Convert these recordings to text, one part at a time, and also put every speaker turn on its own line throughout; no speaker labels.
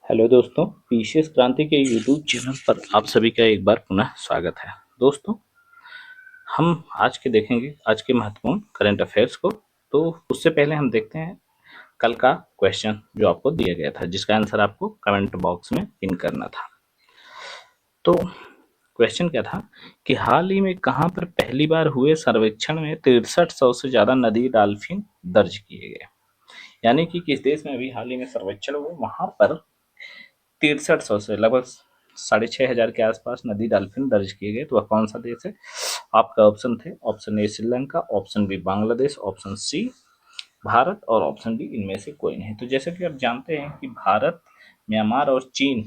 Hello दोस्तों, PCS क्रांति के यूट्यूब चैनल पर आप सभी का एक बार पुनः स्वागत है। दोस्तों, हम आज के देखेंगे आज के महत्वपूर्ण करंट अफेयर्स को। तो उससे पहले हम देखते हैं कल का क्वेश्चन जो आपको दिया गया था, जिसका आंसर आपको कमेंट बॉक्स में पिन करना था। तो क्वेश्चन क्या था कि हाल ही में कहां पर पहली बार हुए सर्वेक्षण में 6300 से ज्यादा नदी डॉल्फिन दर्ज किए गए। यानी कि किस देश में अभी हाल ही में सर्वेक्षण हुआ, वहां पर 6300 से लगभग 6500 के आसपास नदी डॉल्फिन दर्ज किए गए। तो वह कौन सा देश है? आपका ऑप्शन थे, option A Sri Lanka, option B Bangladesh, option C Bharat और ऑप्शन डी इनमें से कोई नहीं। तो जैसे कि आप जानते हैं कि भारत, म्यांमार और चीन,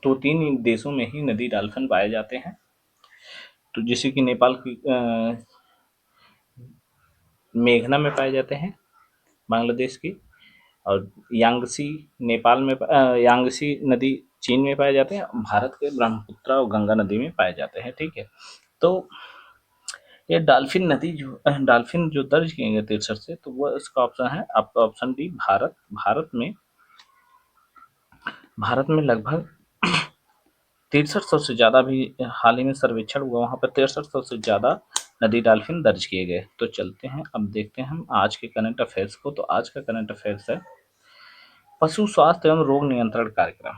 तो तीन देशों में ही नदी डॉल्फिन पाए जाते हैं। तो जैसे कि नेपाल की मेघना में पाए जाते हैं, बांग्लादेश की, और यांगसी नेपाल में, यांगसी नदी चीन में पाए जाते हैं, भारत के ब्रह्मपुत्र और गंगा नदी में पाए जाते हैं। ठीक है, तो ये डॉल्फिन जो दर्ज किए गए 63 से, तो वो इसका ऑप्शन है आपका ऑप्शन डी भारत। भारत में लगभग 6300 से ज़्यादा भी हाल ही में सर्वेक्षण हुआ, वहाँ पर 6300 से ज़्यादा नदी डॉल्फिन दर्ज किए गए। तो चलते हैं, अब देखते हैं हम आज के करंट अफेयर्स को। तो आज का करंट अफेयर्स है पशु स्वास्थ्य एवं रोग नियंत्रण कार्यक्रम।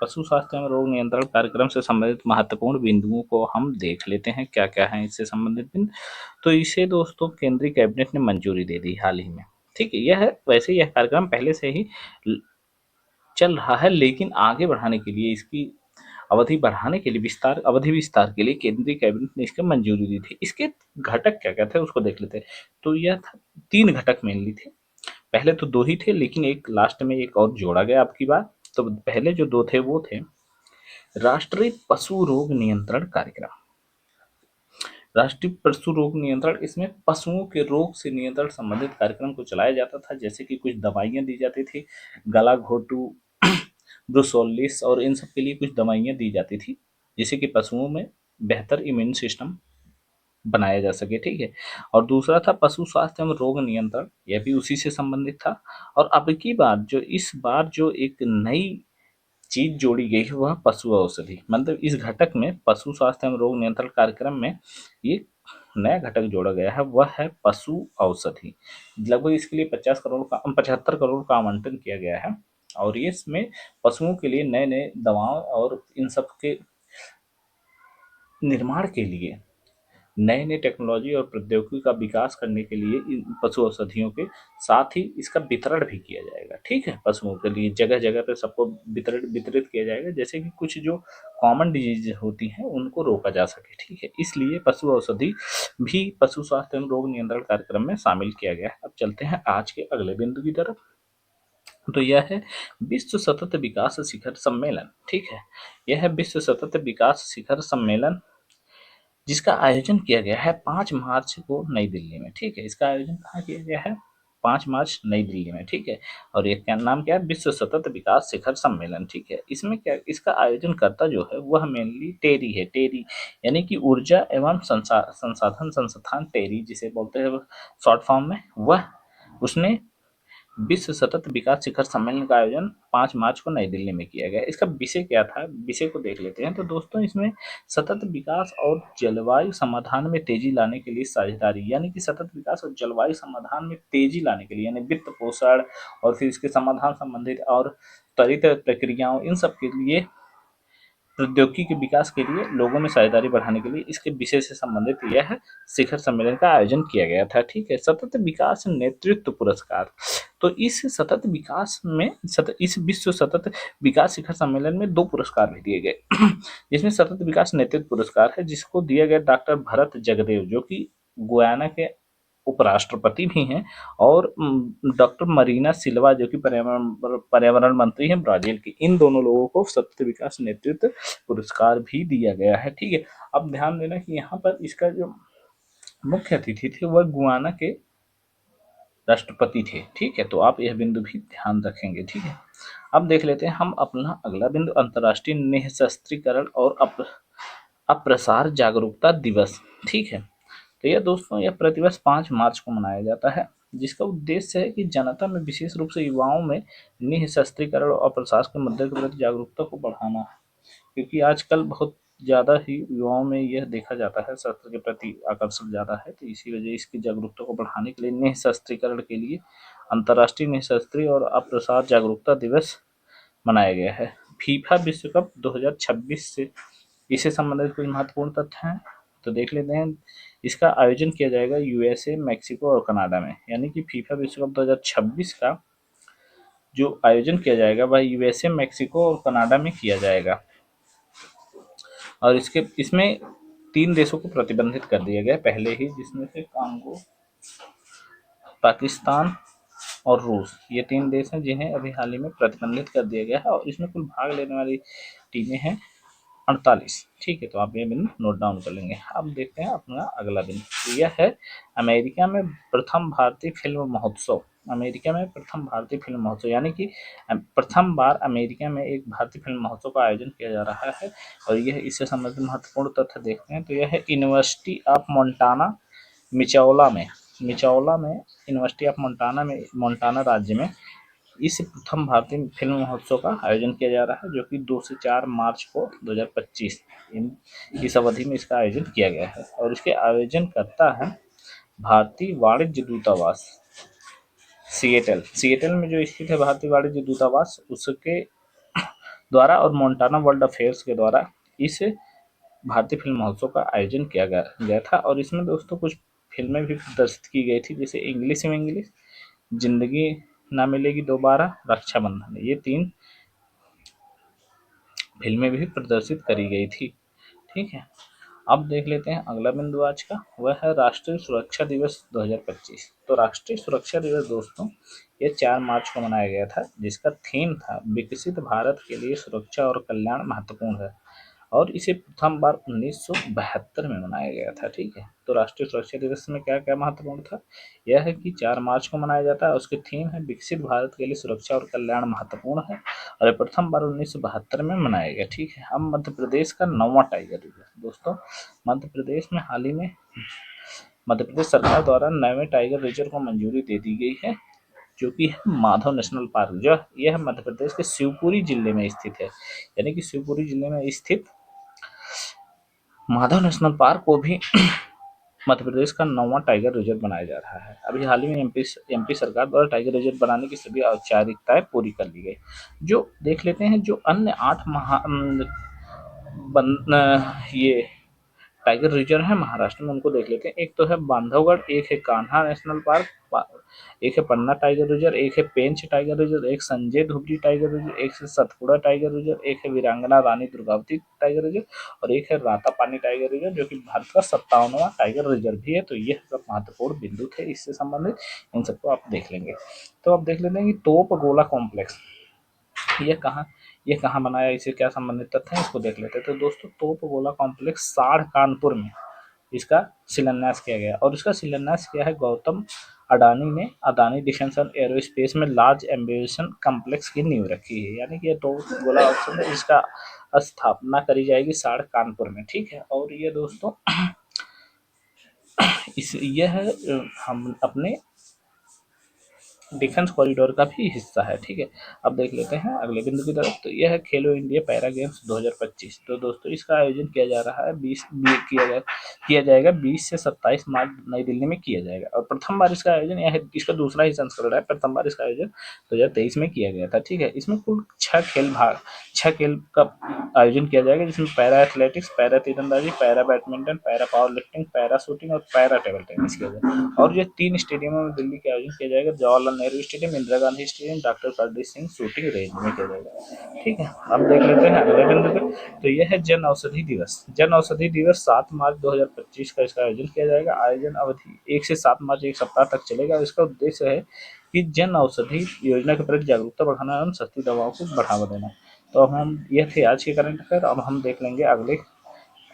पशु स्वास्थ्य एवं रोग नियंत्रण कार्यक्रम से संबंधित महत्वपूर्ण बिंदुओं को हम देख लेते हैं, क्या क्या है इससे संबंधित बिंदु। तो इसे दोस्तों केंद्रीय कैबिनेट ने मंजूरी दे दी हाल ही में। ठीक है, वैसे यह कार्यक्रम पहले से ही चल रहा है, लेकिन आगे बढ़ाने के लिए, इसकी अवधि बढ़ाने के लिए, अवधि विस्तार के लिए केंद्रीय कैबिनेट ने इसका मंजूरी दी थी। इसके घटक क्या क्या थे उसको देख लेते हैं। तो यह 3 घटक मेनली थे। पहले तो 2 ही थे, लेकिन एक लास्ट में एक और जोड़ा गया अब की बार। तो पहले जो 2 थे वो थे राष्ट्रीय पशु रोग नियंत्रण कार्यक्रम। राष्ट्रीय पशु रोग नियंत्रण, इसमें पशुओं के रोग से नियंत्रण संबंधित कार्यक्रम को चलाया जाता था। जैसे कि कुछ दवाइयाँ दी जाती थी, गला घोटू, ब्रुसोलिस और इन सब के लिए कुछ दवाइयाँ दी जाती थी, जिससे कि पशुओं में बेहतर इम्यून सिस्टम बनाया जा सके। ठीक है, और दूसरा था पशु स्वास्थ्य एवं रोग नियंत्रण, यह भी उसी से संबंधित था। और अब की बार इस बार जो एक नई चीज जोड़ी गई है वह पशु औषधि, मतलब इस घटक में पशु स्वास्थ्य एवं रोग नियंत्रण कार्यक्रम में ये नया घटक जोड़ा गया है, वह है पशु औषधि। लगभग इसके लिए 75 करोड़ का आवंटन किया गया है। और ये इसमें पशुओं के लिए नए नए दवाओं और इन सब के निर्माण के लिए नए नए टेक्नोलॉजी और प्रौद्योगिकी का विकास करने के लिए इन पशु औषधियों के साथ ही इसका वितरण भी किया जाएगा। ठीक है, पशुओं के लिए जगह जगह पे सबको वितरित किया जाएगा, जैसे कि कुछ जो कॉमन डिजीज होती हैं उनको रोका जा सके। ठीक है, इसलिए पशु औषधि भी पशु स्वास्थ्य एवं रोग नियंत्रण कार्यक्रम में शामिल किया गया है। अब चलते हैं आज के अगले बिंदु की तरफ। तो यह है विश्व सतत विकास शिखर सम्मेलन। ठीक है, यह है विश्व सतत विकास शिखर सम्मेलन, जिसका आयोजन किया गया है 5 मार्च को नई दिल्ली में। ठीक है, इसका आयोजन कहाँ किया गया है? 5 मार्च नई दिल्ली में। ठीक है, और ये क्या नाम क्या है? विश्व सतत विकास शिखर सम्मेलन। ठीक है, इसमें क्या, इसका आयोजन करता जो है वह मेनली टेरी है। टेरी यानी कि ऊर्जा एवं संसाधन संस्थान, टेरी जिसे बोलते हैं शॉर्ट फॉर्म में, वह उसने विश्व सतत विकास शिखर सम्मेलन का आयोजन 5 मार्च को नई दिल्ली में किया गया। इसका विषय क्या था, विषय को देख लेते हैं। तो दोस्तों, इसमें सतत विकास और जलवायु समाधान में तेजी लाने के लिए साझेदारी, यानी कि सतत विकास और जलवायु समाधान में तेजी लाने के लिए, यानी वित्त पोषण और फिर इसके समाधान संबंधित और त्वरित प्रक्रियाओं, इन सब के लिए प्रौद्योगिकी के विकास के लिए लोगों में साझेदारी बढ़ाने के लिए इसके विषय से संबंधित यह शिखर सम्मेलन का आयोजन किया गया था। ठीक है, सतत विकास नेतृत्व पुरस्कार। तो इस सतत विकास में इस विश्व सतत विकास शिखर सम्मेलन में 2 पुरस्कार भी दिए गए जिसमें सतत विकास नेतृत्व पुरस्कार है, जिसको दिया गया डॉक्टर भरत जगदेव, जो कि गुयाना के उपराष्ट्रपति भी हैं, और डॉक्टर मरीना सिल्वा, जो कि पर्यावरण मंत्री हैं ब्राजील की। इन दोनों लोगों को सतत विकास नेतृत्व पुरस्कार भी दिया गया है। ठीक है, अब ध्यान देना कि यहाँ पर इसका जो मुख्य अतिथि थे वह गुयाना के राष्ट्रपति थे। ठीक है, तो आप यह बिंदु भी ध्यान रखेंगे। ठीक है, अब देख लेते हैं हम अपना अगला बिंदु, अंतर्राष्ट्रीय निःशस्त्रीकरण और अप्रसार जागरूकता दिवस। ठीक है, तो यह दोस्तों, यह प्रतिवर्ष 5 मार्च को मनाया जाता है। जिसका उद्देश्य है कि जनता में, विशेष रूप से युवाओं में, निःशस्त्रीकरण और प्रशासन के मुद्दे के प्रति जागरूकता को बढ़ाना है। क्योंकि आजकल बहुत ज़्यादा ही युवाओं में यह देखा जाता है, शस्त्र के प्रति आकर्षण ज़्यादा है, तो इसी वजह इसकी जागरूकता को बढ़ाने के लिए निःशस्त्रीकरण के लिए अंतर्राष्ट्रीय निःशस्त्री और अप्रसार जागरूकता दिवस मनाया गया है। फीफा विश्व कप 2026 से इससे संबंधित कुछ महत्वपूर्ण तथ्य हैं, तो देख लेते हैं। इसका आयोजन किया जाएगा यूएसए, मैक्सिको और कनाडा में, यानी कि फीफा विश्व कप 2026 का जो आयोजन किया जाएगा वह यूएसए, मैक्सिको और कनाडा में किया जाएगा। और इसमें 3 देशों को प्रतिबंधित कर दिया गया पहले ही, जिसमें से कांगो, पाकिस्तान और रूस, ये 3 देश हैं जिन्हें अभी हाल ही में प्रतिबंधित कर दिया गया है। और इसमें कुल भाग लेने वाली टीमें हैं 48। ठीक है, तो आप ये बिंदु नोट डाउन कर लेंगे। अब देखते हैं अपना अगला बिंदु, तो यह है अमेरिका में प्रथम भारतीय फिल्म महोत्सव। अमेरिका में प्रथम भारतीय फिल्म महोत्सव, यानी कि प्रथम बार अमेरिका में एक भारतीय फिल्म महोत्सव का आयोजन किया जा रहा है। और यह इससे संबंधित महत्वपूर्ण तथ्य देखते हैं, तो यह है यूनिवर्सिटी ऑफ मोंटाना मिचौला में यूनिवर्सिटी ऑफ मोंटाना राज्य में इस प्रथम भारतीय फिल्म महोत्सव का आयोजन किया जा रहा है, जो कि 2 से 4 मार्च को 2025 इस अवधि में इसका आयोजन किया गया है। और इसके आयोजन करता है भारतीय वाणिज्य दूतावास सिएटल में जो स्थित है भारतीय वाणिज्य दूतावास, उसके द्वारा और मोंटाना वर्ल्ड अफेयर्स के द्वारा इस भारतीय फिल्म महोत्सव का आयोजन किया गया था। और इसमें दोस्तों कुछ फिल्में भी प्रदर्शित की गई थी, जैसे इंग्लिश में इंग्लिश, जिंदगी ना मिलेगी दोबारा, रक्षाबंधन, ये 3 फिल्में भी प्रदर्शित करी गई थी। ठीक है, अब देख लेते हैं अगला बिंदु आज का, वह है राष्ट्रीय सुरक्षा दिवस 2025। तो राष्ट्रीय सुरक्षा दिवस दोस्तों ये 4 मार्च को मनाया गया था, जिसका थीम था विकसित भारत के लिए सुरक्षा और कल्याण महत्वपूर्ण है। और इसे प्रथम बार 1972 में मनाया गया था। ठीक है, तो राष्ट्रीय सुरक्षा दिवस में क्या क्या महत्वपूर्ण था, यह है कि 4 मार्च को मनाया जाता है, उसकी थीम है विकसित भारत के लिए सुरक्षा और कल्याण महत्वपूर्ण है, और ये प्रथम बार 1972 में मनाया गया। ठीक है, अब मध्य प्रदेश का 9वां टाइगर रिजर्व दोस्तों, मध्य प्रदेश में हाल ही में मध्य प्रदेश सरकार द्वारा 9वें टाइगर रिजर्व को मंजूरी दे दी गई है, जो कि है माधव नेशनल पार्क, जो यह मध्य प्रदेश के शिवपुरी जिले में स्थित है। यानी कि शिवपुरी जिले में स्थित माधव नेशनल पार्क को भी मध्य प्रदेश का 9वां टाइगर रिजर्व बनाया जा रहा है। अभी हाल ही में एमपी सरकार द्वारा टाइगर रिजर्व बनाने की सभी औपचारिकताएं पूरी कर ली गई। जो देख लेते हैं, जो अन्य 8 ये टाइगर रिजर्व है महाराष्ट्र में, उनको देख लेते हैं। एक तो है बांधवगढ़, एक है कान्हा नेशनल पार्क, एक है पन्ना टाइगर रिजर्व, एक है पेंच टाइगर रिजर्व, एक संजय धुबरी टाइगर रिजर्व, एक है सतपुड़ा टाइगर रिजर्व, एक है वीरांगना रानी दुर्गावती टाइगर रिजर्व, और एक है रातापानी टाइगर रिजर्व, जो कि भारत का 57वां टाइगर रिजर्व भी है। तो ये सब महत्वपूर्ण बिंदु थे इससे संबंधित, इन सबको आप देख लेंगे। तो आप देख लेते हैं कि तोप गोला कॉम्प्लेक्स ये कहाँ बनाया, इसे क्या संबंधित तथ्य है, इसको देख लेते हैं। तो दोस्तों तोप गोला कॉम्प्लेक्स साढ़ कानपुर में इसका शिलान्यास किया गया, और इसका शिलान्यास किया है गौतम अडानी ने अदानी डिफेंस एंड एरोस्पेस में लार्ज एम्बिशन कॉम्प्लेक्स की नींव रखी है। यानी कि ये तोप गोला ऑप्शन है, इसका स्थापना करी जाएगी साढ़ कानपुर में। ठीक है, और ये दोस्तों यह हम अपने डिफेंस कॉरिडोर का भी हिस्सा है। ठीक है, अब देख लेते हैं अगले बिंदु की तरफ, तो यह है खेलो इंडिया पैरा गेम्स 2025। तो दोस्तों इसका आयोजन किया जा रहा है किया जाएगा 20 से 27 मार्च नई दिल्ली में किया जाएगा। और प्रथम बार इसका आयोजन, यह इसका दूसरा ही संस्करण है, प्रथम बार इसका आयोजन 2023 में किया गया था। ठीक है, इसमें कुल 6 खेल का आयोजन किया जाएगा, जिसमें पैरा एथलेटिक्स, पैरा तीरंदाजी, para badminton, para power lifting, para shooting और पैरा टेबल टेनिस किया जाएगा। और ये 3 स्टेडियमों में दिल्ली के आयोजन किया जाएगा, Jawaharlal Nehru stadium, Indira Gandhi stadium, doctor Kardeep Singh shooting range में किया जाएगा। ठीक है, अब देख लेते हैं अगले बिंदु पे, तो यह है जन औषधि दिवस। जन औषधि दिवस 7 मार्च 2025 का इसका आयोजन किया जाएगा। आयोजन अवधि 1 से 7 मार्च, एक सप्ताह तक चलेगा। इसका उद्देश्य है कि जन औषधि योजना के प्रति जागरूकता बढ़ाना एवं सस्ती दवाओं को बढ़ावा देना। तो अब हम ये थे आज के करंट अफेयर। अब हम देख लेंगे अगले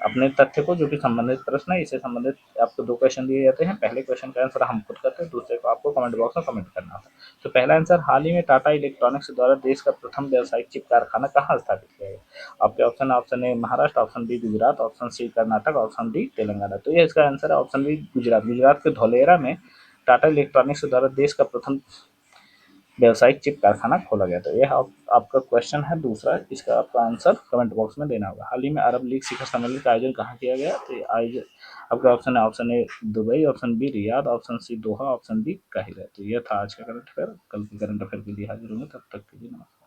अपने तथ्य को, जो कि संबंधित प्रश्न है। इससे संबंधित आपको 2 क्वेश्चन दिए जाते हैं। पहले क्वेश्चन का आंसर हम खुद करते हैं, दूसरे को आपको कमेंट बॉक्स में कमेंट करना होता है। तो पहला आंसर, हाल ही में टाटा इलेक्ट्रॉनिक्स द्वारा देश का प्रथम व्यावसायिक चिप कारखाना कहाँ स्थापित किया गया। आपके option A Maharashtra, option B Gujarat, option C Karnataka, option D Telangana. तो ये इसका आंसर है ऑप्शन बी गुजरात के धोलेरा में टाटा इलेक्ट्रॉनिक्स द्वारा देश का प्रथम व्यावसायिक चिप कारखाना खोला गया? तो यह आपका क्वेश्चन है दूसरा, इसका आपका आंसर कमेंट बॉक्स में देना होगा। हाल ही में अरब लीग शिखर सम्मेलन का आयोजन कहाँ किया गया? तो आयोजन आपका ऑप्शन है, option A Dubai, option B Riyadh, option C Doha, option D काहिरा। तो यह था आज का करंट अफेयर। कल के करंट अफेयर के लिए हाजिर होंगे, तब तक के लिए नमस्कार।